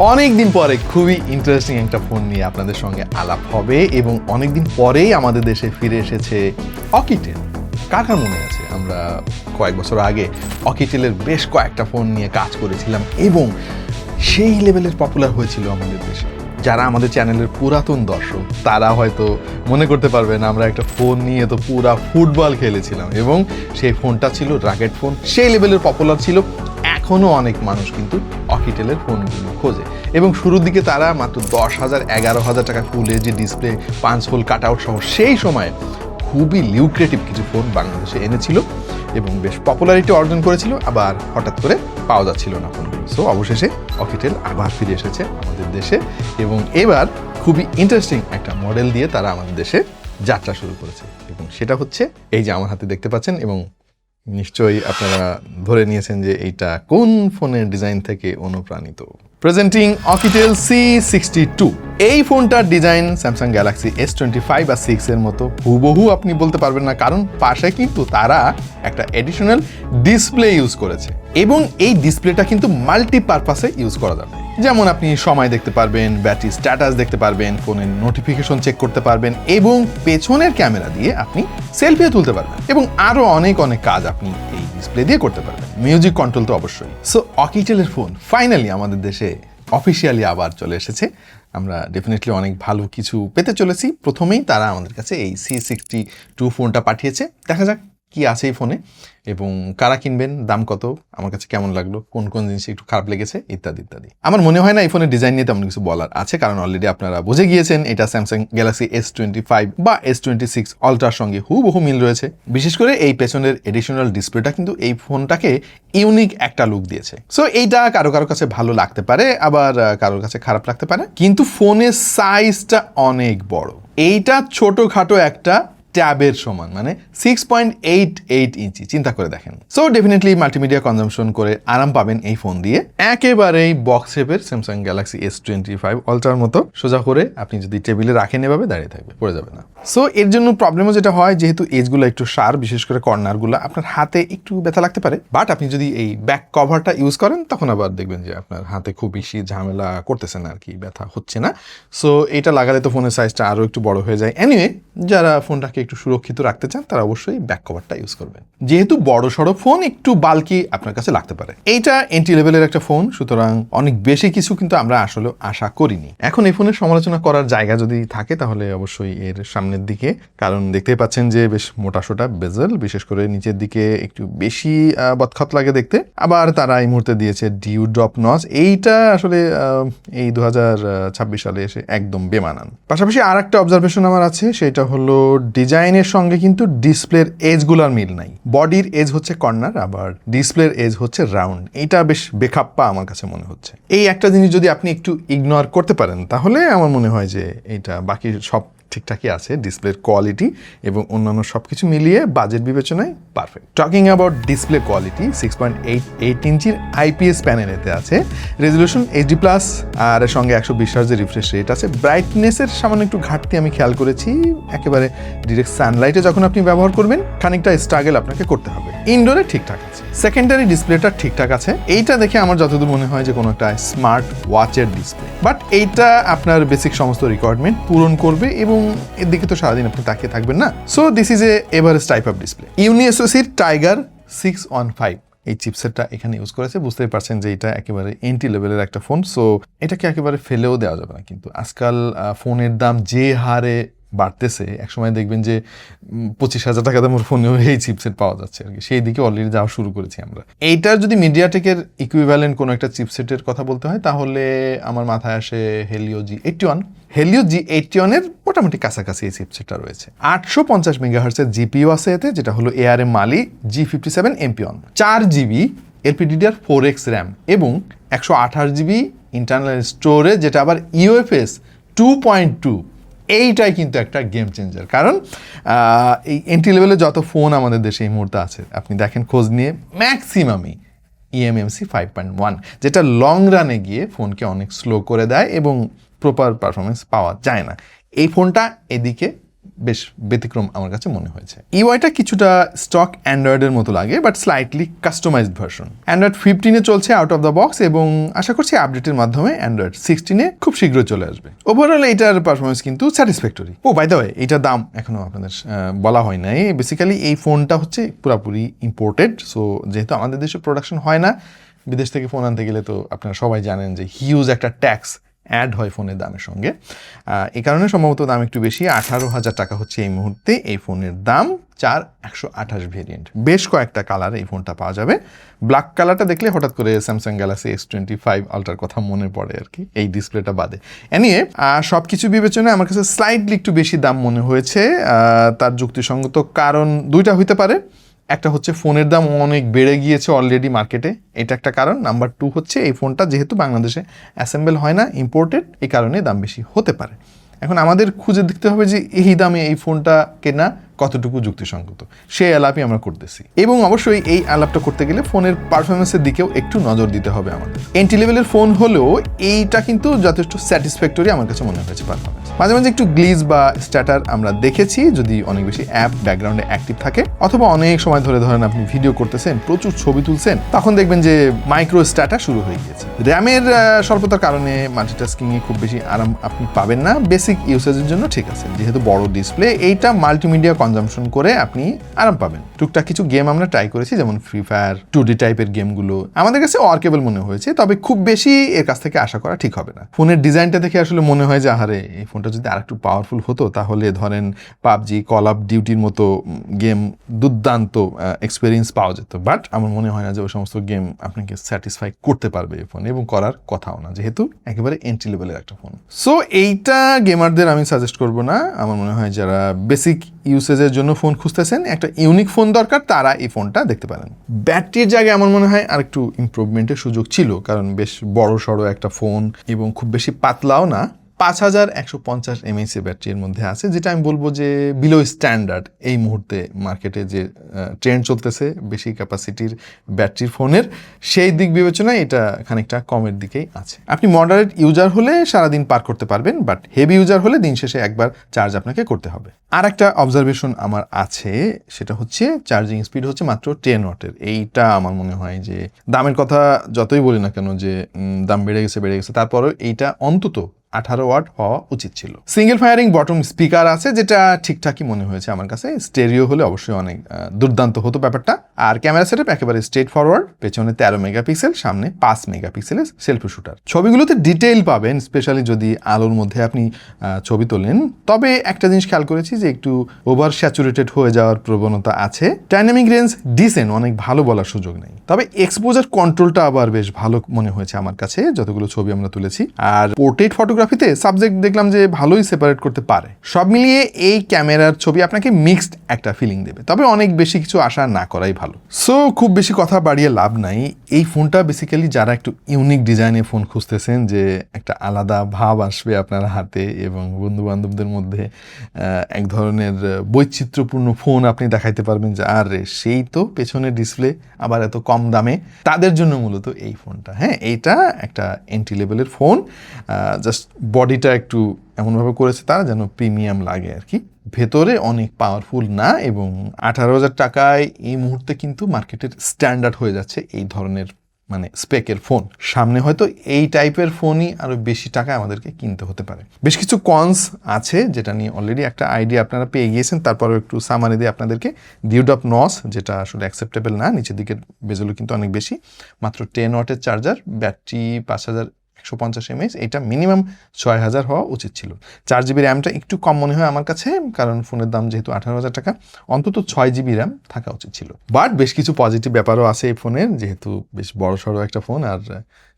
অনেকদিন পরে খুবই ইন্টারেস্টিং একটা ফোন নিয়ে আপনাদের সঙ্গে আলাপ হবে এবং অনেকদিন পরেই আমাদের দেশে ফিরে এসেছে অকিটেল। কার কার মনে আছে আমরা কয়েক বছর আগে অকিটেলের বেশ কয়েকটা ফোন নিয়ে কাজ করেছিলাম এবং সেই লেভেলের পপুলার হয়েছিল আমাদের দেশে। যারা আমাদের চ্যানেলের পুরাতন দর্শক তারা হয়তো মনে করতে পারবেন আমরা একটা ফোন নিয়ে তো পুরা ফুটবল খেলেছিলাম এবং সেই ফোনটা ছিল রাগেট ফোন, সেই লেভেলের পপুলার ছিল। এখনও অনেক মানুষ কিন্তু অকিটেলের ফোনগুলো খোঁজে এবং শুরুর দিকে তারা মাত্র 10,000 11,000 টাকা full HD display 5 hole cut out সহ সেই সময় খুবই লিউক্রেটিভ কিছু ফোন বাংলাদেশে এনেছিল এবং বেশ পপুলারিটি অর্জন করেছিল, আবার হঠাৎ করে পাওয়া যাচ্ছিল না ফোনগুলো। সো অবশেষে অকিটেল আবার ফিরে এসেছে আমাদের দেশে এবং এবার খুবই ইন্টারেস্টিং একটা মডেল দিয়ে তারা আমাদের দেশে যাত্রা শুরু করেছে এবং সেটা হচ্ছে এই যে আমার হাতে দেখতে পাচ্ছেন এবং নিশ্চয়ই আপনারা ধরে নিয়েছেন যে এইটা কোন ফোনের ডিজাইন থেকে অনুপ্রাণিত। Presenting Oukitel C62। এই ফোনটার ডিজাইন স্যামসাং গ্যালাক্সি S25 বা 6 এর মতো হুবহু আপনি বলতে পারবেন না, কারণ পাশে কিন্তু তারা একটা এডিশনাল ডিসপ্লে ইউজ করেছে এবং এই ডিসপ্লেটা কিন্তু মাল্টিপারপাসে ইউজ করা যাবে। যেমন আপনি সময় দেখতে পারবেন, ব্যাটারি স্ট্যাটাস দেখতে পারবেন, ফোনের নোটিফিকেশন চেক করতে পারবেন এবং পেছনের ক্যামেরা দিয়ে আপনি সেলফিও তুলতে পারবেন এবং আরও অনেক অনেক কাজ আপনি এই ডিসপ্লে দিয়ে করতে পারবেন। মিউজিক কন্ট্রোল তো অবশ্যই। সো অকিটেলের ফোন ফাইনালি আমাদের দেশে অফিসিয়ালি আবার চলে এসেছে। আমরা ডেফিনেটলি অনেক ভালো কিছু পেতে চলেছি। প্রথমেই তারা আমাদের কাছে এই C62 ফোনটা পাঠিয়েছে। দেখা যাক কি আছে এই ফোনে এবং কারা কিনবেন, দাম কত, আমার কাছে কেমন লাগলো, কোন কোন জিনিস একটু খারাপ লেগেছে ইত্যাদি ইত্যাদি। আমার মনে হয় না এই ফোনের ডিজাইন নিয়ে তেমন কিছু বলার আছে, কারণ অলরেডি আপনারা বুঝে গিয়েছেন এটা স্যামসাং গ্যালাক্সি S25 বা S26 আলট্রার সঙ্গে হুবহু মিল রয়েছে। বিশেষ করে এই পেছনের এডিশনাল ডিসপ্লেটা কিন্তু এই ফোনটাকে ইউনিক একটা লুক দিয়েছে। সো এইটা কারো কারো কাছে ভালো লাগতে পারে, আবার কারোর কাছে খারাপ লাগতে পারে, কিন্তু ফোনের সাইজটা অনেক বড়। এইটা ছোটখাটো একটা ট্যাবের সমান, মানে 6.88 ইঞ্চি, চিন্তা করে দেখেন। সো ডেফিনেটলি মাল্টিমিডিয়া কনজামশন করে আরাম পাবেন এই ফোন দিয়ে। একেবারেই বক্স শেপের স্যামসাং গ্যালাক্সি S25 আলট্রার মতো সোজা করে আপনি যদি টেবিলে রাখেন এভাবে দাঁড়িয়ে থাকবে, পড়ে যাবে না। সো এর জন্য প্রবলেমও যেটা হয়, যেহেতু এজগুলো একটু শার্প, বিশেষ করে কর্নারগুলো, আপনার হাতে একটু ব্যথা লাগতে পারে। বাট আপনি যদি এই ব্যাক কভারটা ইউজ করেন তখন আবার দেখবেন যে আপনার হাতে খুব বেশি ঝামেলা করতেছে না আর কি, ব্যথা হচ্ছে না। সো এটা লাগালে তো ফোনের সাইজটা আরও একটু বড় হয়ে যায়। এনিওয়ে, যারা ফোনটাকে একটু সুরক্ষিত রাখতে চান তারা অবশ্যই ব্যাক কভারটা ইউজ করবেন। যেহেতু বড় সড়ো ফোন, একটু বাল্কি আপনার কাছে লাগতে পারে। এইটা এন্ট্রি লেভেলের একটা ফোন, সুতরাং অনেক বেশি কিছু কিন্তু আমরা আসলে আশা করিনি। এখন এই ফোনের সমালোচনা করার জায়গা যদি থাকে তাহলে অবশ্যই এর সামনের দিকে, কারণ দেখতেই পাচ্ছেন যে বেশ মোটা সোটা বেজেল, বিশেষ করে নিচের দিকে একটু বেশি বদখত লাগে দেখতে। আবার তারা এই মুহূর্তে দিয়েছে ডিউ ড্রপ নচ। এইটা আসলে এই 2026 সালে এসে একদম বেমানান। পাশাপাশি আর একটা অবজারভেশন আমার আছে, সেটা হলো ডিজাইনের সঙ্গে কিন্তু ডিসপ্লের এজগুলার মিল নাই। বডির এজ হচ্ছে কর্নার, আবার ডিসপ্লের এজ হচ্ছে রাউন্ড। এটা বেশ বেখাপ্পা আমার কাছে মনে হচ্ছে। এই একটা জিনিস যদি আপনি একটু ইগনোর করতে পারেন তাহলে আমার মনে হয় যে এটা বাকি সব ঠিকঠাকই আছে। ডিসপ্লের কোয়ালিটি এবং অন্যান্য সব কিছু মিলিয়ে বাজেট বিবেচনায় perfect. Talking about display quality, 6.88 ইঞ্চির IPS প্যানেল এতে আছে, রেজলিউশন HD+, আর এর সঙ্গে 120 হার্জের রিফ্রেশ রেট আছে। ব্রাইটনেসের সামান্য একটু ঘাটতি আমি খেয়াল করেছি, একেবারে ডিরেক্ট সানলাইটে যখন আপনি ব্যবহার করবেন খানিকটা স্ট্রাগল আপনাকে করতে হবে। ইনডোরে ঠিকঠাক আছে। সেকেন্ডারি ডিসপ্লেটা ঠিকঠাক আছে। এইটা দেখে আমার যতদূর মনে হয় যে কোনো একটা স্মার্ট ওয়াচের ডিসপ্লে, বাট এইটা আপনার বেসিক সমস্ত রিকোয়ারমেন্ট পূরণ করবে এবং এর দিকে তো সারাদিন আপনি তাকিয়ে থাকবেন না। So this is a average type of display. ইউনিএসওসির টাইগার 615 এই চিপসেটটা এখানে ইউজ করেছে। বুঝতেই পারছেন যে এটা একেবারে এন্ট্রি লেভেলের একটা ফোন, সো এটাকে একেবারে ফেলেও দেওয়া যাবে না। কিন্তু আজকাল ফোনের দাম যে হারে বাড়তেছে, একসময় দেখবেন যে 25,000 টাকা দামের ফোনেও এই চিপসেট পাওয়া যাচ্ছে আর কি। সেই দিকে অলরেডি যাওয়া শুরু করেছি আমরা। এইটার যদি মিডিয়াটেকের ইকুইভ্যালেন্ট কোনো একটা চিপসেটের কথা বলতে হয় তাহলে আমার মাথায় আসে হেলিও G81। হেলিও G81 এর মোটামুটি কাছাকাছি এই চিপসেটটা রয়েছে। 850 মেগাহার্টজের জিপিইউ আছে এতে, যেটা হলো ARM Mali G57 MP1, 4GB LPDDR4X RAM এবং 128GB ইন্টারনাল স্টোরেজ, যেটা আবার UFS 2.2। এইটাই কিন্তু একটা গেম চেঞ্জার, কারণ এই এন্ট্রি লেভেলে যত ফোন আমাদের দেশে এই মুহূর্তে আছে আপনি দেখেন খোঁজ নিয়ে ম্যাক্সিমামই eMMC 5.1, যেটা লং রানে গিয়ে ফোনকে অনেক স্লো করে দেয় এবং প্রপার পারফরমেন্স পাওয়া যায় না। এই ফোনটা এদিকে বেশ ব্যতিক্রম আমার কাছে মনে হয়েছে। ইউআইটা কিছুটা স্টক অ্যান্ড্রয়েডের মতো লাগে, but slightly customized version. Android 15-এ চলছে আউট অফ দ্য বক্স এবং আশা করছি আপডেটের মাধ্যমে অ্যান্ড্রয়েড 16-এ খুব শীঘ্রই চলে আসবে। ওভারঅল এটার পারফরমেন্স কিন্তু স্যাটিসফ্যাক্টরি। বাই দ্য ওয়ে, এটার দাম এখনো আপনাদের বলা হয় নাই। বেসিক্যালি এই ফোনটা হচ্ছে পুরোপুরি ইম্পোর্টেড। সো যেহেতু আমাদের দেশে প্রোডাকশন হয় না, বিদেশ থেকে ফোন আনতে গেলে তো আপনারা সবাই জানেন যে হিউজ একটা ট্যাক্স অ্যাড হয় ফোনের দামের সঙ্গে। এই কারণে সম্ভবত দাম একটু বেশি। 18,000 টাকা হচ্ছে এই মুহূর্তে এই ফোনের দাম। 4128 ভেরিয়েন্ট, বেশ কয়েকটা কালার এই ফোনটা পাওয়া যাবে। ব্ল্যাক কালারটা দেখলে হঠাৎ করে স্যামসাং গ্যালাক্সি S25 আলট্রার কথা মনে পড়ে আর কি, এই ডিসপ্লেটা বাদে। এনিওয়ে, সব কিছু বিবেচনায় আমার কাছে স্লাইটলি একটু বেশি দাম মনে হয়েছে। তার যুক্তিসঙ্গত কারণ দুইটা হইতে পারে। একটা হচ্ছে ফোনের দাম অনেক বেড়ে গিয়েছে অলরেডি মার্কেটে, এটা একটা কারণ। নাম্বার 2 হচ্ছে এই ফোনটা যেহেতু বাংলাদেশে অ্যাসেম্বল হয় না, ইম্পোর্টেড, এই কারণে দাম বেশি হতে পারে। এখন আমাদের খুঁজে দেখতে হবে যে এই দামে এই ফোনটা কেনা কতটুকু যুক্তিসঙ্গত, সেই আলাপই আমরা করতেছি। এবং অবশ্যই এই আলাপটা করতে গেলে ফোনের পারফরমেন্সের দিকেও একটু নজর দিতে হবে আমাদের। এন্ট্রি লেভেলের ফোন হলেও এইটা কিন্তু যথেষ্ট স্যাটিসফ্যাক্টরি আমার কাছে মনে হয়েছে পারফরমেন্স। মাঝে মাঝে একটু গ্লিজ বা স্ট্যাটার আমরা দেখেছি, যদি অনেক বেশি অ্যাপ ব্যাকগ্রাউন্ডে অ্যাক্টিভ থাকে অথবা অনেক সময় ধরে ধরেন আপনি ভিডিও করতেছেন, প্রচুর ছবি তুলছেন, তখন দেখবেন যে মাইক্রো স্ট্যাটার শুরু হয়ে গিয়েছে। র্যামের স্বল্পতার কারণে মাল্টিটাস্কিংয়ে খুব বেশি আরাম আপনি পাবেন না। বেসিক ইউসেজের জন্য ঠিক আছে, যেহেতু বড় ডিসপ্লে, এইটা মাল্টিমিডিয়া কনজাম্পশন করে আপনি আরাম পাবেন। টুকটাক কিছু গেম আমরা ট্রাই করেছি, যেমন ফ্রি ফায়ার, 2D টাইপের গেমগুলো আমাদের কাছে ওয়ার্কেবল মনে হয়েছে, তবে খুব বেশি এর কাছ থেকে আশা করা ঠিক হবে না। ফোনের ডিজাইনটা দেখে আসলে মনে হয় যে আহারে, এই ফোনটা যদি আরেকটু পাওয়ারফুল হতো তাহলে ধরেন পাবজি, কল অফ ডিউটির মতো গেম দুর্দান্ত এক্সপিরিয়েন্স পাওয়া যেত। বাট আমার মনে হয় না যে ওই সমস্ত গেম আপনাকে স্যাটিসফাই করতে পারবে এই ফোন, এবং করার কথাও না, যেহেতু একেবারে এন্ট্রি লেভেলের একটা ফোন। সো এইটা গেমারদের আমি সাজেস্ট করব না। আমার মনে হয় যারা বেসিক ইউসেজের জন্য ফোন খুঁজতেছেন, একটা ইউনিক ফোন দরকার, তারা এই ফোনটা দেখতে পারেন। ব্যাটারির জায়গায় আমার মনে হয় আর একটু ইমপ্রুভমেন্টের সুযোগ ছিল, কারণ বেশ বড় সড়ো একটা ফোন এবং খুব বেশি পাতলাও না। 5150 mAh ব্যাটারির মধ্যে আছে, যেটা আমি বলবো যে বিলো স্ট্যান্ডার্ড এই মুহূর্তে মার্কেটে যে ট্রেন্ড চলতেছে বেশি ক্যাপাসিটির ব্যাটারির ফোনের, সেই দিক বিবেচনায় এটা খানিকটা কমের দিকেই আছে। আপনি মডারেট ইউজার হলে সারাদিন পার করতে পারবেন, বাট হেভি ইউজার হলে দিন শেষে একবার চার্জ আপনাকে করতে হবে। আর একটা অবজারভেশন আমার আছে, সেটা হচ্ছে চার্জিং স্পিড হচ্ছে মাত্র 10 ওয়াটের। এইটা আমার মনে হয় যে দামের কথা যতই বলি না কেন যে দাম বেড়ে গেছে, তারপরেও এইটা অন্তত 18 ওয়াট হওয়া উচিত ছিল। সিঙ্গেল ফায়ারিং বটম স্পিকার আছে, যেটা ঠিকঠাকই মনে হয়েছে আমার কাছে। স্টেরিও হলে অবশ্যই অনেক দুর্দান্ত হতো ব্যাপারটা। আর ক্যামেরা সেটআপ একেবারে স্ট্রেট ফরওয়ার্ড, পেছনে 13 মেগাপিক্সেল, সামনে 5 মেগাপিক্সেলের সেলফি শুটার। ছবিগুলোতে ডিটেইল পাবেন, স্পেশালি যদি আলোর মধ্যে আপনি ছবি তোলেন। তবে একটা জিনিস খেয়াল করেছি যে একটু ওভার স্যাচুরেটেড হয়ে যাওয়ার প্রবণতা আছে। ডাইনামিক রেঞ্জ ডিসেন্ট, অনেক ভালো বলার সুযোগ নেই, তবে এক্সপোজার কন্ট্রোলটা আবার বেশ ভালো মনে হয়েছে আমার কাছে যতগুলো ছবি আমরা তুলেছি। আর পোর্ট্রেট ফটোগ্রাফিতে সাবজেক্ট দেখলাম যে ভালোই সেপারেট করতে পারে। সব মিলিয়ে এই ক্যামেরার ছবি আপনাকে মিক্সড একটা ফিলিং দেবে, তবে অনেক বেশি কিছু আশা না করাই ভালো। সো খুব বেশি কথা বাড়িয়ে লাভ নাই। এই ফোনটা বেসিক্যালি যারা একটু ইউনিক ডিজাইনের ফোন খুঁজতেছেন, যে একটা আলাদা ভাব আসবে আপনার হাতে এবং বন্ধু বান্ধবদের মধ্যে এক ধরনের বৈচিত্র্যপূর্ণ ফোন আপনি দেখাইতে পারবেন, যে আর সেই তো পেছনের ডিসপ্লে আবার এত কম দামে, তাদের জন্য মূলত এই ফোনটা। হ্যাঁ, এইটা একটা এন্ট্রি লেভেলের ফোন, জাস্ট বডিটা একটু এমনভাবে করেছে তারা যেন প্রিমিয়াম লাগে আর কি। ভেতরে অনেক পাওয়ারফুল না, এবং 18,000 টাকায় এই মুহূর্তে কিন্তু মার্কেটের স্ট্যান্ডার্ড হয়ে যাচ্ছে এই ধরনের মানে স্পেকের ফোন। সামনে হয়তো এই টাইপের ফোনই আরো বেশি টাকা আমাদেরকে কিনতে হতে পারে। বেশ কিছু কনস আছে, যেটা নিয়ে অলরেডি একটা আইডিয়া আপনারা পেয়ে গিয়েছেন। তারপরেও একটু সামারি দিয়ে আপনাদেরকে বিউড অফ নস, যেটা আসলে অ্যাকসেপ্টেবল না। নিচের দিকের বেজেলও কিন্তু অনেক বেশি। মাত্র 10 ওয়াটের চার্জার, ব্যাটারি 5150 mAh, এটা মিনিমাম 6000 হওয়া উচিত ছিল। 4GB র্যামটা একটু কম মনে হয় আমার কাছে, কারণ ফোনের দাম যেহেতু 18,000 টাকা, অন্তত 6GB র্যাম থাকা উচিত ছিল। বাট বেশ কিছু পজিটিভ ব্যাপারও আছে এই ফোনের, যেহেতু বেশ বড় সড়ো একটা ফোন, আর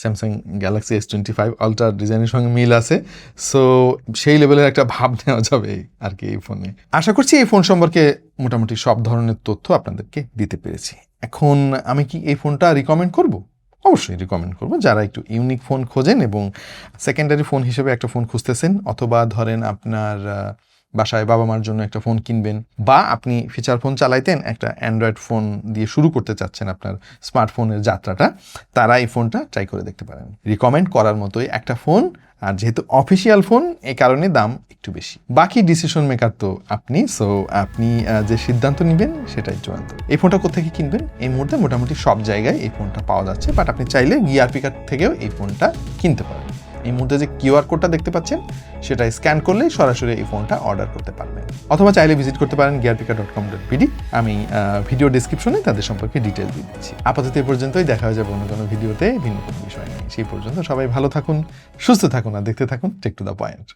স্যামসাং গ্যালাক্সি S25 আলট্রা ডিজাইনের সঙ্গে মিল আছে। সো সেই লেভেলের একটা ভাব নেওয়া যাবে আর কি এই ফোনে। আশা করছি এই ফোন সম্পর্কে মোটামুটি সব ধরনের তথ্য আপনাদেরকে দিতে পেরেছি। এখন আমি কি এই ফোনটা রিকমেন্ড করব? অবশ্যই রিকমেন্ড করবো। যারা একটু ইউনিক ফোন খোঁজেন এবং সেকেন্ডারি ফোন হিসেবে একটা ফোন খুঁজতেছেন, অথবা ধরেন আপনার বাসায় বাবা মার জন্য একটা ফোন কিনবেন, বা আপনি ফিচার ফোন চালাইতেন, একটা অ্যান্ড্রয়েড ফোন দিয়ে শুরু করতে চাচ্ছেন আপনার স্মার্টফোনের যাত্রাটা, তারা এই ফোনটা ট্রাই করে দেখতে পারেন। রিকমেন্ড করার মতোই একটা ফোন। আর যেহেতু অফিসিয়াল ফোন এই কারণে দাম একটু বেশি। বাকি ডিসিশন মেকার তো আপনি, সো আপনি যে সিদ্ধান্ত নেবেন সেটাই চূড়ান্ত। এই ফোনটা কোথেকে কিনবেন? এই মুহূর্তে মোটামুটি সব জায়গায় এই ফোনটা পাওয়া যাচ্ছে, বাট আপনি চাইলে গিয়ার পিকার থেকেও এই ফোনটা কিনতে পারেন। এই মুহূর্তে যে কিউআর কোডটা দেখতে পাচ্ছেন সেটা স্ক্যান করলেই সরাসরি এই ফোনটা অর্ডার করতে পারবেন, অথবা চাইলে ভিজিট করতে পারেন gearpicker.com.pd। আমি ভিডিও ডিসক্রিপশনে তাদের সম্পর্কে ডিটেল দিয়ে দিচ্ছি। আপাতত এই পর্যন্তই, দেখা হয়ে যাবে অন্য কোনো ভিডিওতে ভিন্ন কোনো বিষয় নিয়ে। সেই পর্যন্ত সবাই ভালো থাকুন, সুস্থ থাকুন আর দেখতে থাকুন টেক টু দ্য পয়েন্ট।